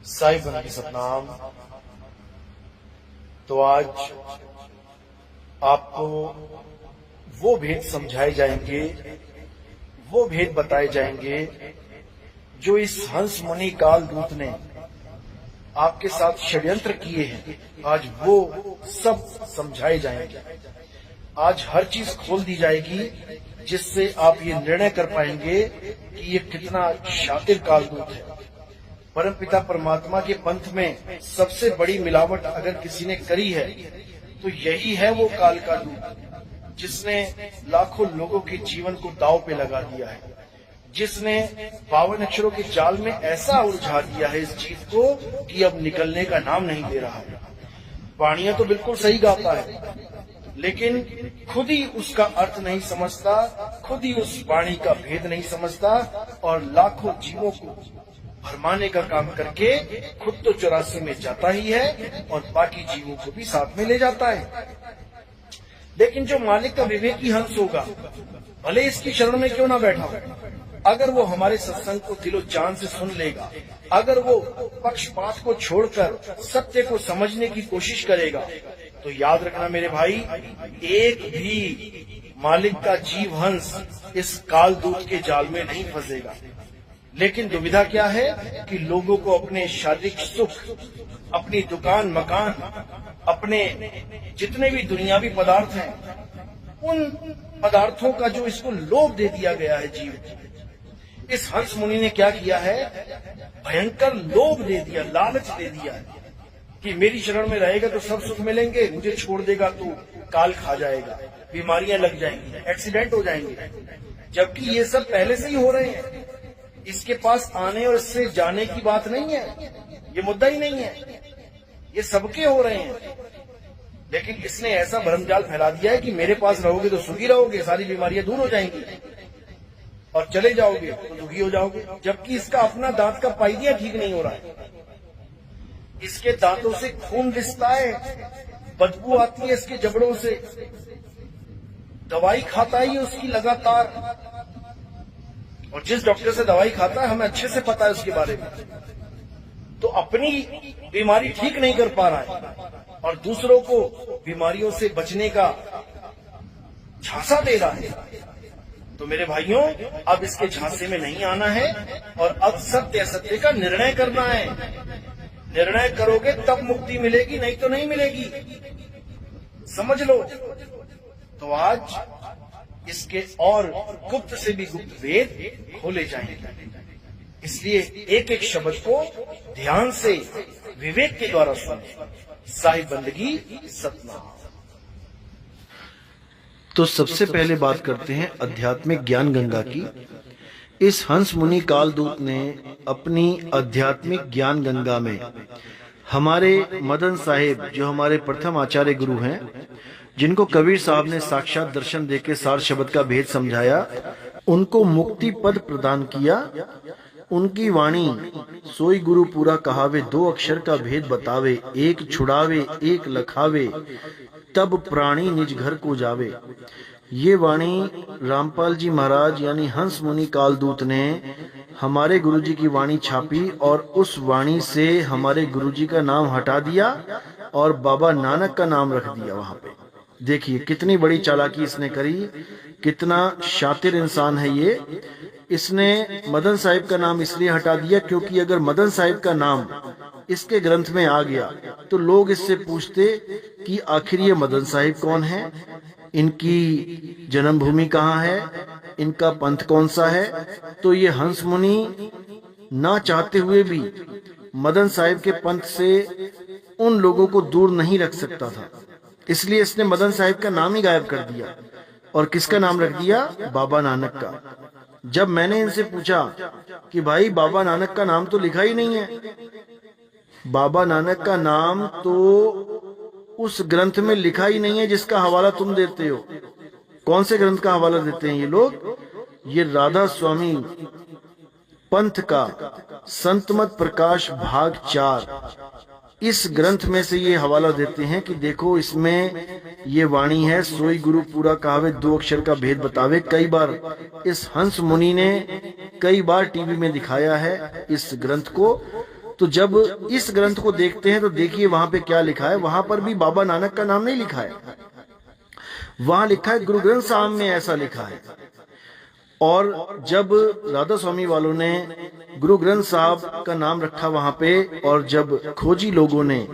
साई बन की सतनाम। तो आज आपको वो भेद समझाए जाएंगे, वो भेद बताए जाएंगे जो इस हंस मुनि काल दूत ने आपके साथ षड्यंत्र किए हैं। आज वो सब समझाए जाएंगे। आज हर चीज खोल दी जाएगी जिससे आप ये निर्णय कर पाएंगे कि ये कितना शातिर कालदूत है। परमपिता परमात्मा के पंथ में सबसे बड़ी मिलावट अगर किसी ने करी है तो यही है वो काल का दूत, जिसने लाखों लोगों के जीवन को दांव पे लगा दिया है, जिसने 52 अक्षरों के जाल में ऐसा उलझा दिया है इस जीव को कि अब निकलने का नाम नहीं ले रहा है। वाणियां तो बिल्कुल सही गाता है, लेकिन खुद ही उसका अर्थ नहीं समझता, खुद ही उस वाणी का भेद नहीं समझता और लाखों जीवों को भरमाने का काम करके खुद तो 84 में जाता ही है और बाकी जीवों को भी साथ में ले जाता है। लेकिन जो मालिक का विवेकी हंस होगा, भले इसकी शरण में क्यों ना बैठा हो, अगर वो हमारे सत्संग को दिलो जान से सुन लेगा, अगर वो पक्षपात को छोड़कर सत्य को समझने की कोशिश करेगा, तो याद रखना मेरे भाई, एक भी मालिक का जीव हंस इस कालदूत के जाल में नहीं फंसेगा। लेकिन दुविधा क्या है कि लोगों को अपने शारीरिक सुख, अपनी दुकान मकान, अपने जितने भी दुनियावी पदार्थ हैं, उन पदार्थों का जो इसको लोभ दे दिया गया है जीव। इस हंस मुनि ने क्या किया है, भयंकर लोभ दे दिया, लालच दे दिया है कि मेरी शरण में रहेगा तो सब सुख मिलेंगे, मुझे छोड़ देगा तो काल खा जाएगा, बीमारियां लग जाएंगी, एक्सीडेंट हो जाएंगे। जबकि ये सब पहले से ही हो रहे हैं। इसके पास आने और इससे जाने की बात नहीं है, ये मुद्दा ही नहीं है, ये सबके हो रहे हैं। लेकिन इसने ऐसा भरमजाल फैला दिया है कि मेरे पास रहोगे तो सुखी रहोगे, सारी बीमारियां दूर हो जाएंगी, और चले जाओगे तो दुखी हो जाओगे। जबकि इसका अपना दांत का पाइदिया ठीक नहीं हो रहा है, इसके दांतों से खून रिसता है, बदबू आती है इसके जबड़ों से, दवाई खाता ही उसकी लगातार, और जिस डॉक्टर से दवाई खाता है हमें अच्छे से पता है उसके बारे में, तो अपनी बीमारी ठीक नहीं कर पा रहा है और दूसरों को बीमारियों से बचने का झांसा दे रहा है। तो मेरे भाइयों, अब इसके झांसे में नहीं आना है और अब सत्य असत्य का निर्णय करना है। निर्णय करोगे तब मुक्ति मिलेगी, नहीं तो नहीं मिलेगी, समझ लो। तो आज इसके और गुप्त से भी गुप्त वेद खोले जाएंगे, इसलिए एक एक शब्द को ध्यान से विवेक के द्वारा सुने। साहिब बंदगी सतनाम। तो सबसे पहले बात करते हैं आध्यात्मिक ज्ञान गंगा की। इस हंस मुनि कालदूत ने अपनी आध्यात्मिक ज्ञान गंगा में हमारे मदन साहिब, जो हमारे प्रथम आचार्य गुरु हैं, जिनको कबीर साहब ने साक्षात दर्शन देके सार शब्द का भेद समझाया, उनको मुक्ति पद प्रदान किया। उनकी वाणी सोई गुरु पूरा कहावे, 2 अक्षर का भेद बतावे, एक छुड़ावे एक लखावे, तब प्राणी निज घर को जावे। ये वाणी रामपाल जी महाराज यानी हंस मुनि कालदूत ने हमारे गुरुजी की वाणी छापी और उस वाणी से हमारे गुरुजी का नाम हटा दिया और बाबा नानक का नाम रख दिया वहां पे। देखिए कितनी बड़ी चालाकी इसने करी, कितना शातिर इंसान है ये। इसने मदन साहिब का नाम इसलिए हटा दिया क्योंकि अगर मदन साहिब का नाम इसके ग्रंथ में आ गया तो लोग इससे पूछते कि आखिर ये मदन साहिब कौन है, इनकी जन्मभूमि कहाँ है, इनका पंथ कौन सा है। तो ये हंस मुनि ना चाहते हुए भी मदन साहिब के पंथ से उन लोगों को दूर नहीं रख सकता था, इसलिए इसने मदन साहिब का नाम ही गायब कर दिया और किसका नाम रख दिया, बाबा नानक का। जब मैंने इनसे पूछा कि भाई बाबा नानक का नाम तो लिखा ही नहीं है, बाबा नानक का नाम तो उस ग्रंथ में लिखा ही नहीं है जिसका हवाला तुम देते हो। कौन से ग्रंथ का हवाला देते हैं ये लोग? ये राधा स्वामी पंथ का संतमत प्रकाश भाग 4, इस ग्रंथ में से ये हवाला देते हैं कि देखो इसमें ये वाणी है, सोई गुरु पूरा कहावे, 2 अक्षर का भेद बतावे। कई बार इस हंस मुनि ने कई बार टीवी में दिखाया है इस ग्रंथ को, तो जब इस ग्रंथ को देखते हैं तो देखिए वहां पे क्या लिखा है। वहां पर भी बाबा नानक का नाम नहीं लिखा है, वहां लिखा है गुरु ग्रंथ साहब में ऐसा लिखा है। और जब राधा स्वामी वालों ने गुरु ग्रंथ साहब का नाम रखा वहां पे, और जब खोजी लोगों ने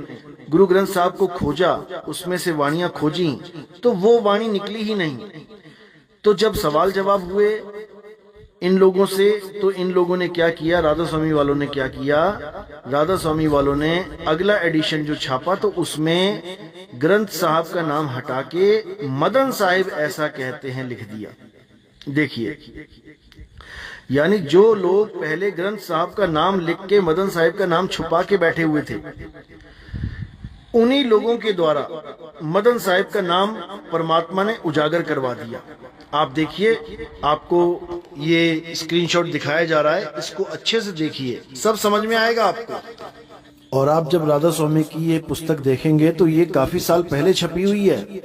गुरु ग्रंथ साहब को खोजा, उसमें से वाणियां खोजी, तो वो वाणी निकली ही नहीं। तो जब सवाल जवाब हुए इन लोगों से, तो इन लोगों ने क्या किया, राधा स्वामी वालों ने क्या किया, राधा स्वामी वालों ने अगला एडिशन जो छापा तो उसमें ग्रंथ साहब का नाम हटा के मदन साहिब ऐसा कहते हैं लिख दिया। देखिए, यानी जो लोग पहले ग्रंथ साहब का नाम लिख के मदन साहिब का नाम छुपा के बैठे हुए थे, उन्हीं लोगों के द्वारा मदन साहिब का नाम परमात्मा ने उजागर करवा दिया। आप देखिए, आपको ये स्क्रीनशॉट दिखाया जा रहा है, इसको अच्छे से देखिए, सब समझ में आएगा आपको। और आप जब राधा स्वामी की ये पुस्तक देखेंगे तो ये काफी साल पहले छपी हुई है।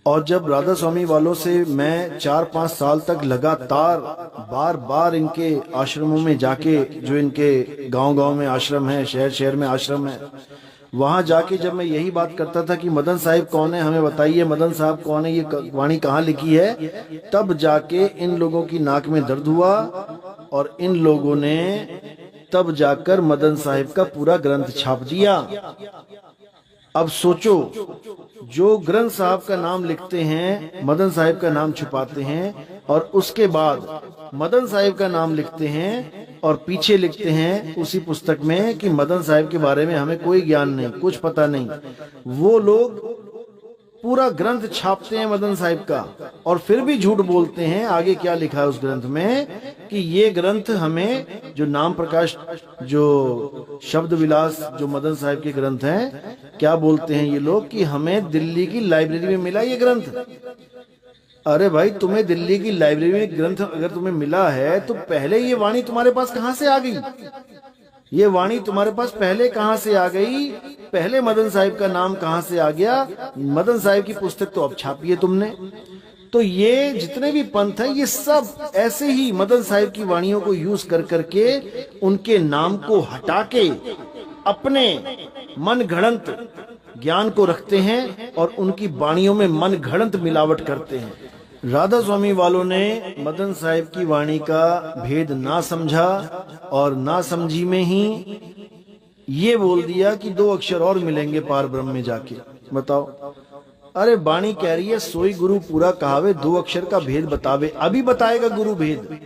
और जब राधा स्वामी वालों से मैं 4-5 साल तक लगातार बार बार इनके आश्रमों में जाके, जो इनके गांव-गांव में आश्रम है, शहर शहर में आश्रम है, वहां जाके जब मैं यही बात करता था कि मदन साहिब कौन है, हमें बताइए मदन साहब कौन है, ये वाणी कहाँ लिखी है, तब जाके इन लोगों की नाक में दर्द हुआ और इन लोगों ने तब जाकर मदन साहिब का पूरा ग्रंथ छाप दिया। अब सोचो, जो ग्रंथ साहब का नाम लिखते हैं, मदन साहिब का नाम छुपाते हैं, और उसके बाद मदन साहिब का नाम लिखते हैं और पीछे लिखते हैं उसी पुस्तक में कि मदन साहिब के बारे में हमें कोई ज्ञान नहीं, कुछ पता नहीं। वो लोग पूरा ग्रंथ छापते हैं मदन साहिब का, और फिर भी झूठ बोलते हैं। आगे क्या लिखा है उस ग्रंथ में कि ये ग्रंथ हमें, जो नाम प्रकाश, जो शब्द विलास, जो मदन साहिब के ग्रंथ हैं, क्या बोलते हैं ये लोग कि हमें दिल्ली की लाइब्रेरी में मिला ये ग्रंथ। अरे भाई, तुम्हें दिल्ली की लाइब्रेरी में ग्रंथ अगर तुम्हें मिला है तो पहले ये वाणी तुम्हारे पास कहां से आ गई? ये वाणी तुम्हारे पास पहले कहां से आ गई? पहले मदन साहिब का नाम कहां से आ गया? मदन साहिब की पुस्तक तो अब छापी है तुमने। तो ये जितने भी पंथ है, ये सब ऐसे ही मदन साहिब की वाणियों को यूज कर करके उनके नाम को हटा के अपने मन घड़ंत ज्ञान को रखते हैं और उनकी वाणियों में मन घड़ंत मिलावट करते हैं। राधा स्वामी वालों ने मदन साहिब की वाणी का भेद ना समझा और ना समझी में ही ये बोल दिया कि 2 अक्षर और मिलेंगे पार ब्रह्म में जाके। बताओ, अरे वाणी कह रही है सोई गुरु पूरा कहावे, 2 अक्षर का भेद बतावे। अभी बताएगा गुरु भेद,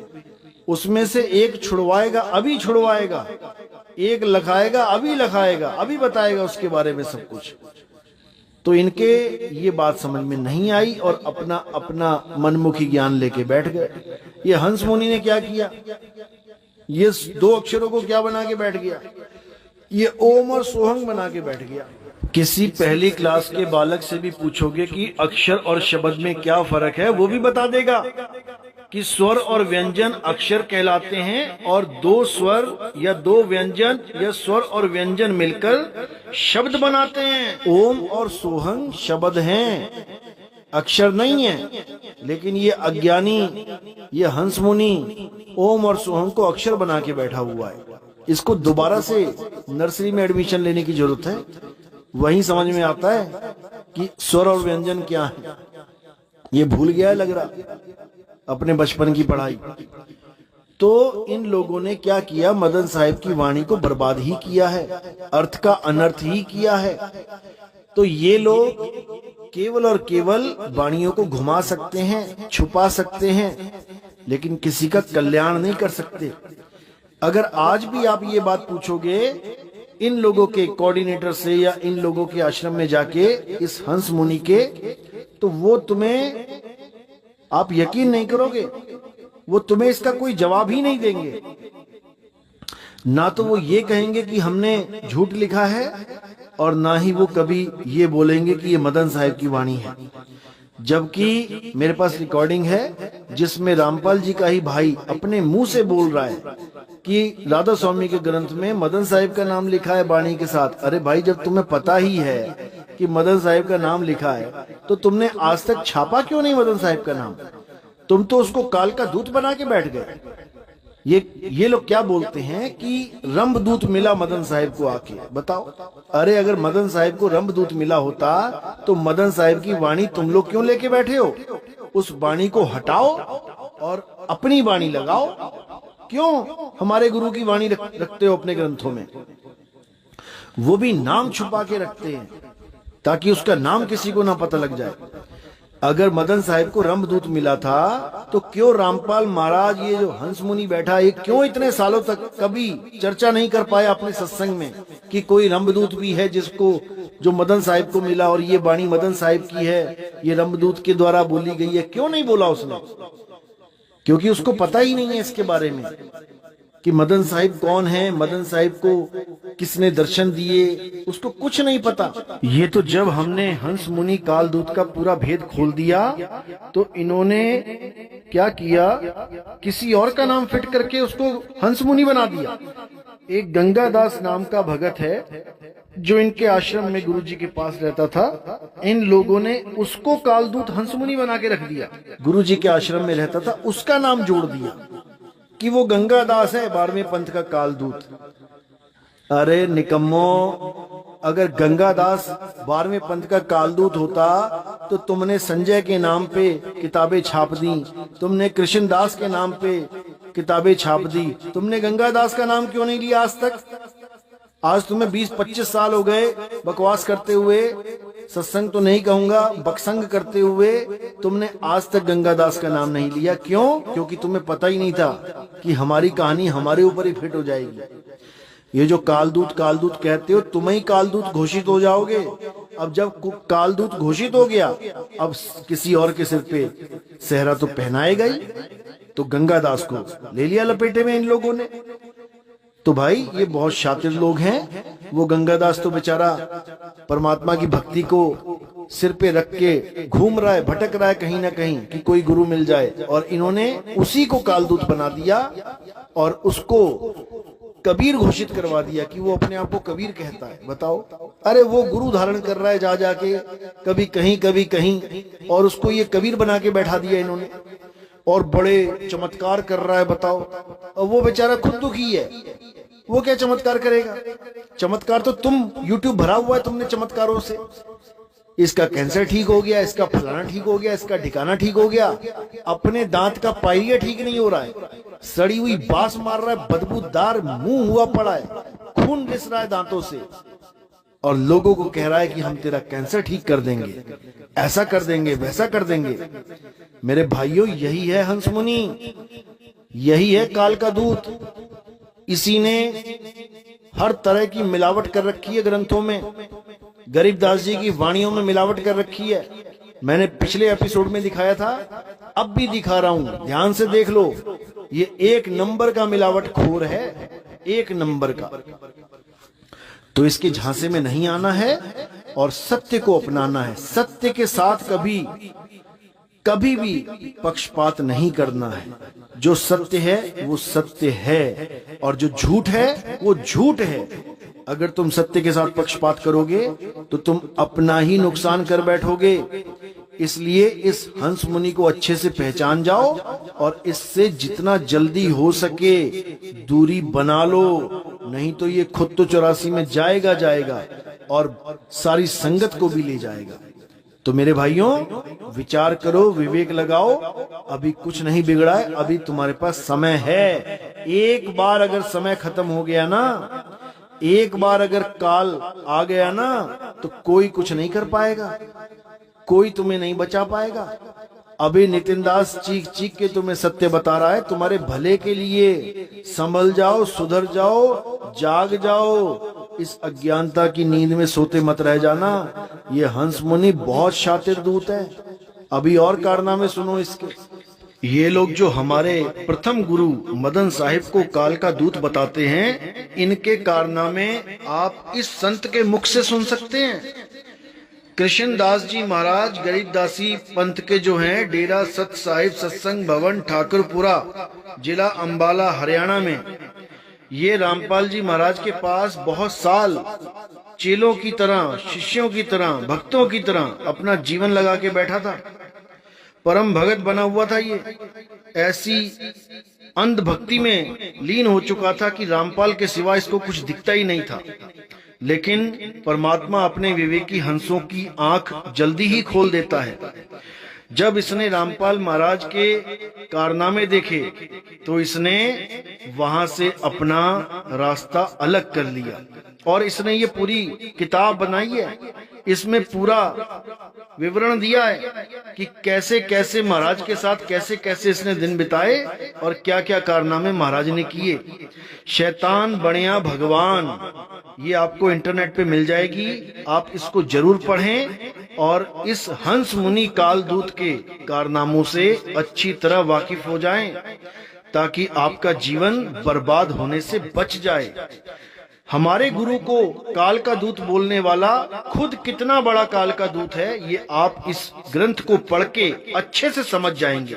उसमें से एक छुड़वाएगा, अभी छुड़वाएगा, एक लखाएगा, अभी लखाएगा, अभी बताएगा उसके बारे में सब कुछ। तो इनके ये बात समझ में नहीं आई और अपना अपना मनमुखी ज्ञान लेके बैठ गए। ये हंस मुनि ने क्या किया, ये 2 अक्षरों को क्या बना के बैठ गया, ये ओम और सोहंग बना के बैठ गया। किसी पहली क्लास के बालक से भी पूछोगे कि अक्षर और शब्द में क्या फर्क है, वो भी बता देगा कि स्वर और व्यंजन अक्षर कहलाते हैं और 2 स्वर या 2 व्यंजन या स्वर और व्यंजन मिलकर शब्द बनाते हैं। ओम और सोहंग शब्द हैं, अक्षर नहीं है। लेकिन ये अज्ञानी, ये हंस मुनि ओम और सोहंग को अक्षर बना के बैठा हुआ है। इसको दोबारा से नर्सरी में एडमिशन लेने की जरूरत है, वहीं समझ में आता है कि स्वर और व्यंजन क्या है। ये भूल गया है लग रहा अपने बचपन की पढ़ाई। तो इन लोगों ने क्या किया, मदन साहिब की वाणी को बर्बाद ही किया है, अर्थ का अनर्थ ही किया है। तो ये लोग केवल और केवल वाणियों को घुमा सकते हैं, छुपा सकते हैं, लेकिन किसी का कल्याण नहीं कर सकते। अगर आज भी आप ये बात पूछोगे इन लोगों के कोऑर्डिनेटर से या इन लोगों के आश्रम में जाके, इस हंस मुनि के, तो वो तुम्हें, आप यकीन नहीं करोगे, वो तुम्हें इसका कोई जवाब ही नहीं देंगे। ना तो वो ये कहेंगे कि हमने झूठ लिखा है, और ना ही वो कभी ये बोलेंगे कि ये मदन साहिब की वाणी है। जबकि मेरे पास रिकॉर्डिंग है जिसमें रामपाल जी का ही भाई अपने मुंह से बोल रहा है कि राधा स्वामी के ग्रंथ में मदन साहिब का नाम लिखा है वाणी के साथ। अरे भाई, जब तुम्हें पता ही है कि मदन साहिब का नाम लिखा है, तो तुमने आज तक छापा क्यों नहीं मदन साहिब का नाम? तुम तो उसको काल का दूत बना के बैठ गए। ये लोग क्या बोलते हैं कि रंभदूत मिला मदन साहिब को आके। बताओ, अरे अगर मदन साहिब को रंभदूत मिला होता तो मदन साहिब की वाणी तुम लोग क्यों लेके बैठे हो? उस वाणी को हटाओ और अपनी वाणी लगाओ। क्यों हमारे गुरु की वाणी रखते हो अपने ग्रंथों में? वो भी नाम छुपा के रखते हैं ताकि उसका नाम किसी को ना पता लग जाए। अगर मदन साहिब को रंभदूत मिला था तो क्यों रामपाल महाराज, ये जो हंस मुनि बैठा है, क्यों इतने सालों तक कभी चर्चा नहीं कर पाया अपने सत्संग में कि कोई रंभदूत भी है जिसको, जो मदन साहिब को मिला और ये वाणी मदन साहिब की है, ये रंभदूत के द्वारा बोली गई है? क्यों नहीं बोला उसने? क्योंकि उसको पता ही नहीं है इसके बारे में कि मदन साहिब कौन है, मदन साहिब को किसने दर्शन दिए, उसको कुछ नहीं पता। ये तो जब हमने हंस मुनि कालदूत का पूरा भेद खोल दिया तो इन्होंने क्या किया, किसी और का नाम फिट करके उसको हंस मुनि बना दिया। एक गंगादास नाम का भगत है जो इनके आश्रम में गुरुजी के पास रहता था। इन लोगों ने उसको कालदूत हंस मुनि बना के रख दिया। गुरुजी के आश्रम में रहता था, उसका नाम जोड़ दिया कि वो गंगादास है, 12वें पंथ का कालदूत। अरे निकम्मो, अगर गंगादास 12वें पंथ का कालदूत होता तो तुमने संजय के नाम पे किताबें छाप दी, तुमने कृष्णदास के नाम पे किताबें छाप दी, तुमने गंगादास का नाम क्यों नहीं लिया आज तक? आज तुम्हें 20-25 साल हो गए बकवास करते हुए, सत्संग तो नहीं कहूंगा, बकसंग करते हुए तुमने आज तक गंगादास का नाम नहीं लिया। क्यों? क्योंकि तुम्हें पता ही नहीं था कि हमारी कहानी हमारे ऊपर ही फिट हो जाएगी। ये जो कालदूत कालदूत कहते हो, तुम ही कालदूत घोषित हो जाओगे। अब जब कालदूत घोषित हो गया, अब किसी और के सिर पे सेहरा तो पहनाएगा ही। तो गंगादास को ले लिया लपेटे में इन लोगों ने। तो भाई ये बहुत शातिर लोग हैं। वो गंगादास तो बेचारा परमात्मा की भक्ति को सिर पे रख के घूम रहा है, भटक रहा है कहीं ना कहीं कि कोई गुरु मिल जाए, और इन्होंने उसी को कालदूत बना दिया और उसको कबीर घोषित करवा दिया कि वो अपने आप को कबीर कहता है। बताओ, अरे वो गुरु धारण कर रहा है जा जाके, कभी कहीं, और उसको ये कबीर बना के बैठा दिया इन्होंने, और बड़े चमत्कार कर रहा है। बताओ, और वो बेचारा खुद दुखी है, वो क्या चमत्कार करेगा? चमत्कार तो तुम, यूट्यूब भरा हुआ है तुमने चमत्कारों से। इसका कैंसर ठीक हो गया, इसका फलाना ठीक हो गया, इसका ठिकाना ठीक हो गया, अपने दांत का पाइया ठीक नहीं हो रहा है, सड़ी हुई बांस मार रहा है, बदबूदार मुंह हुआ पड़ा है, खून रिस रहा है दांतों से, और लोगों को कह रहा है कि हम तेरा कैंसर ठीक कर देंगे, ऐसा कर देंगे, वैसा कर देंगे। मेरे भाइयों, यही है हंस मुनि, यही है काल का दूत। इसी ने हर तरह की मिलावट कर रखी है ग्रंथों में, गरीबदास जी की वाणियों में मिलावट कर रखी है। मैंने पिछले एपिसोड में दिखाया था, अब भी दिखा रहा हूं, ध्यान से देख लो। ये एक नंबर का मिलावट खोर है, एक नंबर का। तो इसके झांसे में नहीं आना है और सत्य को अपनाना है। सत्य के साथ कभी भी पक्षपात नहीं करना है। जो सत्य है वो सत्य है, और जो झूठ है वो झूठ है। अगर तुम सत्य के साथ पक्षपात करोगे तो तुम अपना ही नुकसान कर बैठोगे। इसलिए इस हंस मुनि को अच्छे से पहचान जाओ और इससे जितना जल्दी हो सके दूरी बना लो, नहीं तो ये खुद तो 84 में जाएगा और सारी संगत को भी ले जाएगा। तो मेरे भाइयों, विचार करो, विवेक लगाओ। अभी कुछ नहीं बिगड़ा है, अभी तुम्हारे पास समय है। एक बार अगर समय खत्म हो गया ना, एक बार अगर काल आ गया ना, तो कोई कुछ नहीं कर पाएगा, कोई तुम्हें नहीं बचा पाएगा। अभी नितिन दास चीख चीख के तुम्हें सत्य बता रहा है, तुम्हारे भले के लिए। संभल जाओ, सुधर जाओ, जाग जाओ, इस अज्ञानता की नींद में सोते मत रह जाना। ये हंस मुनि बहुत शातिर दूत है। अभी और कारनामे सुनो इसके। ये लोग जो हमारे प्रथम गुरु मदन साहिब को काल का दूत बताते हैं, इनके कारनामे आप इस संत के मुख से सुन सकते हैं। कृष्णदास जी महाराज गरीबदासी पंथ के जो हैं, डेरा सत साहिब सत्संग भवन ठाकुरपुरा, जिला अंबाला, हरियाणा में, ये रामपाल जी महाराज के पास बहुत साल चेलों की तरह, शिष्यों की तरह, भक्तों की तरह अपना जीवन लगा के बैठा था। परम भगत बना हुआ था। ये ऐसी अंध भक्ति में लीन हो चुका था कि रामपाल के सिवा इसको कुछ दिखता ही नहीं था। लेकिन परमात्मा अपने विवेकी हंसों की आंख जल्दी ही खोल देता है। जब इसने रामपाल महाराज के कारनामे देखे तो इसने वहां से अपना रास्ता अलग कर लिया और इसने ये पूरी किताब बनाई है। इसमें पूरा विवरण दिया है कि कैसे कैसे महाराज के साथ कैसे कैसे इसने दिन बिताए और क्या क्या कारनामे महाराज ने किए। शैतान बनिया भगवान, ये आपको इंटरनेट पे मिल जाएगी, आप इसको जरूर पढ़ें और इस हंस मुनि कालदूत के कारनामों से अच्छी तरह वाकिफ हो जाएं ताकि आपका जीवन बर्बाद होने से बच जाए। हमारे गुरु को काल का दूत बोलने वाला खुद कितना बड़ा काल का दूत है, ये आप इस ग्रंथ को पढ़ के अच्छे से समझ जाएंगे।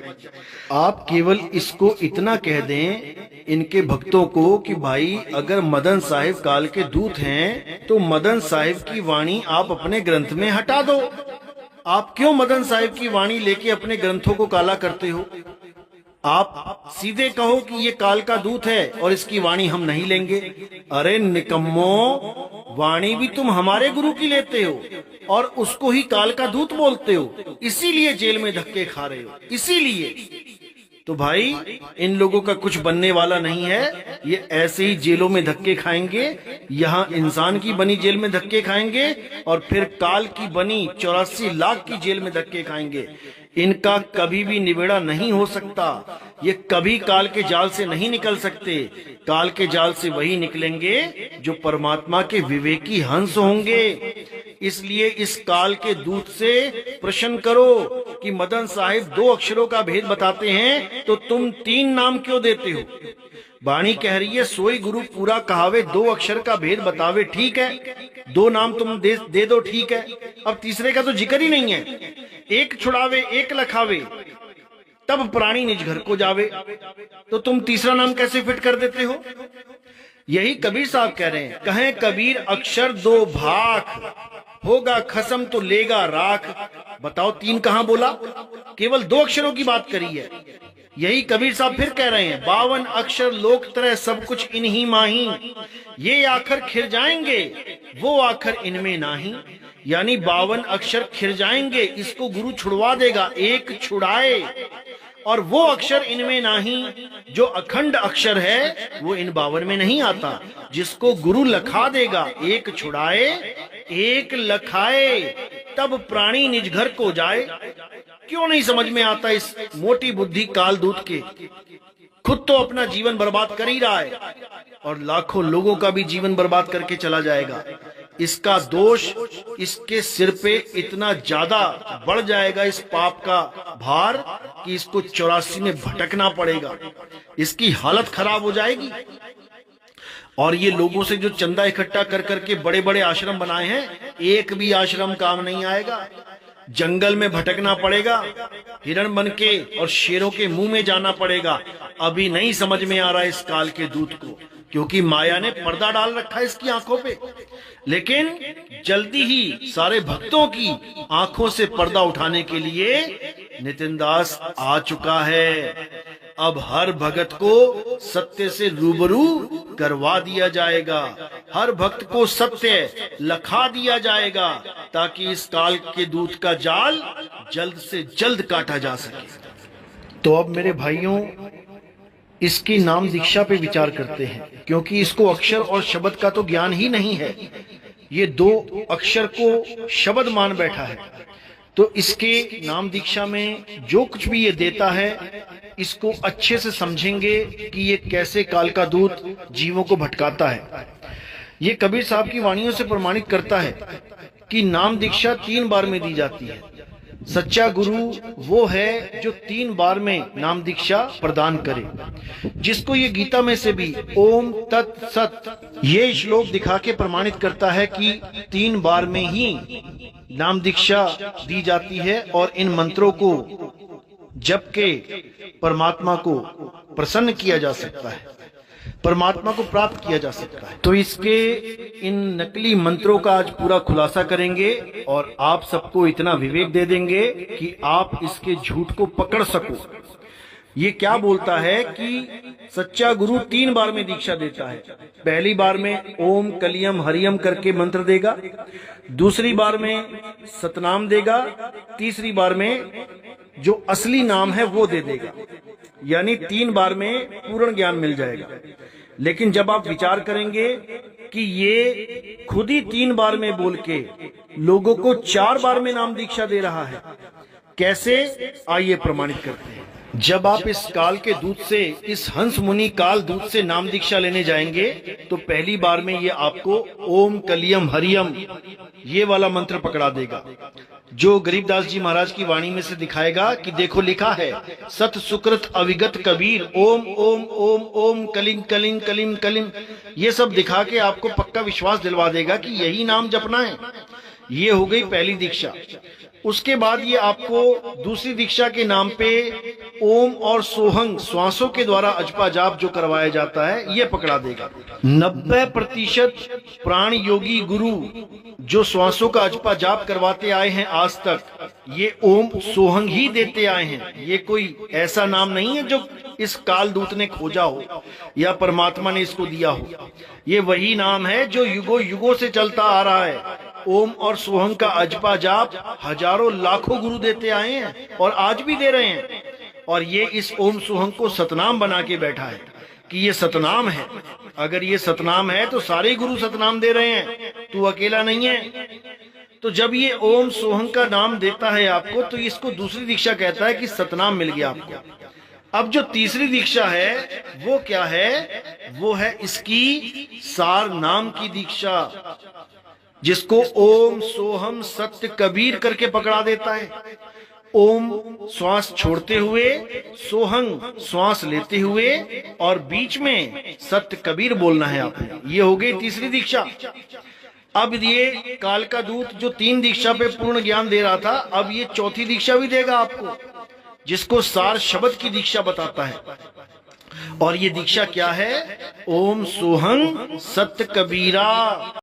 आप केवल इसको इतना कह दें इनके भक्तों को कि भाई अगर मदन साहिब काल के दूत हैं तो मदन साहिब की वाणी आप अपने ग्रंथ में हटा दो। आप क्यों मदन साहिब की वाणी लेके अपने ग्रंथों को काला करते हो? आप सीधे कहो कि ये काल का दूत है और इसकी वाणी हम नहीं लेंगे। अरे निकम्मो, वाणी भी तुम हमारे गुरु की लेते हो और उसको ही काल का दूत बोलते हो, इसीलिए जेल में धक्के खा रहे हो। इसीलिए तो भाई इन लोगों का कुछ बनने वाला नहीं है, ये ऐसे ही जेलों में धक्के खाएंगे। यहाँ इंसान की बनी जेल में धक्के खाएंगे और फिर काल की बनी 84 लाख की जेल में धक्के खाएंगे। इनका कभी भी निबेड़ा नहीं हो सकता। ये कभी काल के जाल से नहीं निकल सकते। काल के जाल से वही निकलेंगे जो परमात्मा के विवेकी हंस होंगे। इसलिए इस काल के दूत से प्रश्न करो कि मदन साहिब 2 अक्षरों का भेद बताते हैं तो तुम 3 नाम क्यों देते हो? वाणी कह रही है सोई गुरु पूरा कहावे, 2 अक्षर का भेद बतावे, ठीक है, 2 नाम तुम दे दो, ठीक है। अब तीसरे का तो जिक्र ही नहीं है। एक छुड़ावे एक लखावे तब प्राणी निज घर को जावे, तो तुम तीसरा नाम कैसे फिट कर देते हो? यही कबीर साहब कह रहे हैं। कहें कबीर अक्षर 2 भाख, होगा खसम तो लेगा राख। बताओ 3 कहां बोला? केवल 2 अक्षरों की बात करी है। यही कबीर साहब फिर कह रहे हैं 52 अक्षर लोक तरह सब कुछ इन्हीं माही, ये आखिर खिर जाएंगे वो आखिर इनमें नाही। यानी 52 अक्षर खिर जाएंगे, इसको गुरु छुड़वा देगा, एक छुड़ाए, और वो अक्षर इनमें नहीं जो अखंड अक्षर है वो इन 52 में नहीं आता। जिसको गुरु लखा देगा, एक छुड़ाए एक लखाए तब प्राणी निज घर को जाए। क्यों नहीं समझ में आता इस मोटी बुद्धि कालदूत के? खुद तो अपना जीवन बर्बाद कर ही रहा है और लाखों लोगों का भी जीवन बर्बाद करके चला जाएगा। इसका दोष इसके सिर पे इतना ज्यादा बढ़ जाएगा, इस पाप का भार, कि इसको 84 में भटकना पड़ेगा। इसकी हालत खराब हो जाएगी। और ये लोगों से जो चंदा इकट्ठा कर करके बड़े बड़े आश्रम बनाए हैं, एक भी आश्रम काम नहीं आएगा। जंगल में भटकना पड़ेगा, हिरण बन के और शेरों के मुंह में जाना पड़ेगा। अभी नहीं समझ में आ रहा इस काल के दूत को, क्योंकि माया ने पर्दा डाल रखा है इसकी आंखों पे। लेकिन जल्दी ही सारे भक्तों की आंखों से पर्दा उठाने के लिए नितिन दास आ चुका है। अब हर भगत को सत्य से रूबरू करवा दिया जाएगा, हर भक्त को सत्य लखा दिया जाएगा, ताकि इस काल के दूत का जाल जल्द से जल्द काटा जा सके। तो अब मेरे भाइयों, इसकी नाम दीक्षा पे विचार करते हैं, क्योंकि इसको अक्षर और शब्द का तो ज्ञान ही नहीं है। ये 2 अक्षर को शब्द मान बैठा है। तो इसके नाम दीक्षा में जो कुछ भी ये देता है, इसको अच्छे से समझेंगे कि ये कैसे काल का दूत जीवों को भटकाता है। ये कबीर साहब की वाणियों से प्रमाणित करता है कि नाम दीक्षा 3 बार में दी जाती है। सच्चा गुरु वो है जो 3 बार में नाम दीक्षा प्रदान करे, जिसको ये गीता में से भी ओम तत् सत ये श्लोक दिखा के प्रमाणित करता है कि 3 बार में ही नाम दीक्षा दी जाती है और इन मंत्रों को जप के परमात्मा को प्रसन्न किया जा सकता है। परमात्मा को प्राप्त किया जा सकता है। तो इसके इन नकली मंत्रों का आज पूरा खुलासा करेंगे और आप सबको इतना विवेक दे देंगे कि आप इसके झूठ को पकड़ सको। ये क्या बोलता है कि सच्चा गुरु 3 बार में दीक्षा देता है। पहली बार में ओम कलियम हरियम करके मंत्र देगा, दूसरी बार में सतनाम देगा, तीसरी बार में जो असली नाम है वो दे देगा। यानी 3 बार में पूर्ण ज्ञान मिल जाएगा। लेकिन जब आप विचार करेंगे कि ये खुद ही 3 बार में बोल के लोगों को 4 बार में नाम दीक्षा दे रहा है, कैसे, आइए प्रमाणित करते हैं। जब आप इस काल के दूत से, इस हंस मुनि काल दूत से नाम दीक्षा लेने जाएंगे तो पहली बार में ये आपको ओम कलियम हरियम ये वाला मंत्र पकड़ा देगा, जो गरीबदास जी महाराज की वाणी में से दिखाएगा कि देखो लिखा है सत सुकृत अविगत कबीर ओम ओम ओम ओम कलिंग कलिंग कलिम कलिम। ये सब दिखा के आपको पक्का विश्वास दिलवा देगा कि यही नाम जपना है। ये हो गई पहली दीक्षा। उसके बाद ये आपको दूसरी दीक्षा के नाम पे ओम और सोहंग श्वासों के द्वारा अजपा जाप जो करवाया जाता है ये पकड़ा देगा। 90% प्राण योगी गुरु जो श्वासों का अजपा जाप करवाते आए हैं आज तक, ये ओम सोहंग ही देते आए हैं। ये कोई ऐसा नाम नहीं है जो इस काल दूत ने खोजा हो या परमात्मा ने इसको दिया हो। ये वही नाम है जो युगों युगों से चलता आ रहा है। ओम और सोहंग का अजपा जाप हजारों लाखों गुरु देते आए हैं और आज भी दे रहे हैं। और ये इस ओम सोहंग को सतनाम बना के बैठा है कि ये सतनाम है। अगर ये सतनाम है तो सारे गुरु सतनाम दे रहे हैं, तू अकेला नहीं है। तो जब ये ओम सोहंग का नाम देता है आपको, तो इसको दूसरी दीक्षा कहता है कि सतनाम मिल गया आपको। अब जो तीसरी दीक्षा है वो क्या है? वो है इसकी सार नाम की दीक्षा, जिसको ओम सोहम सत्य कबीर करके पकड़ा देता है। ओम श्वास छोड़ते हुए, सोहंग श्वास लेते हुए और बीच में सत्य कबीर बोलना है आपने। ये हो गई तीसरी दीक्षा। अब ये काल का दूत जो 3 दीक्षा पे पूर्ण ज्ञान दे रहा था, अब ये चौथी दीक्षा भी देगा आपको, जिसको सार शब्द की दीक्षा बताता है। और ये दीक्षा क्या है? ओम सोहंग सत्य कबीरा।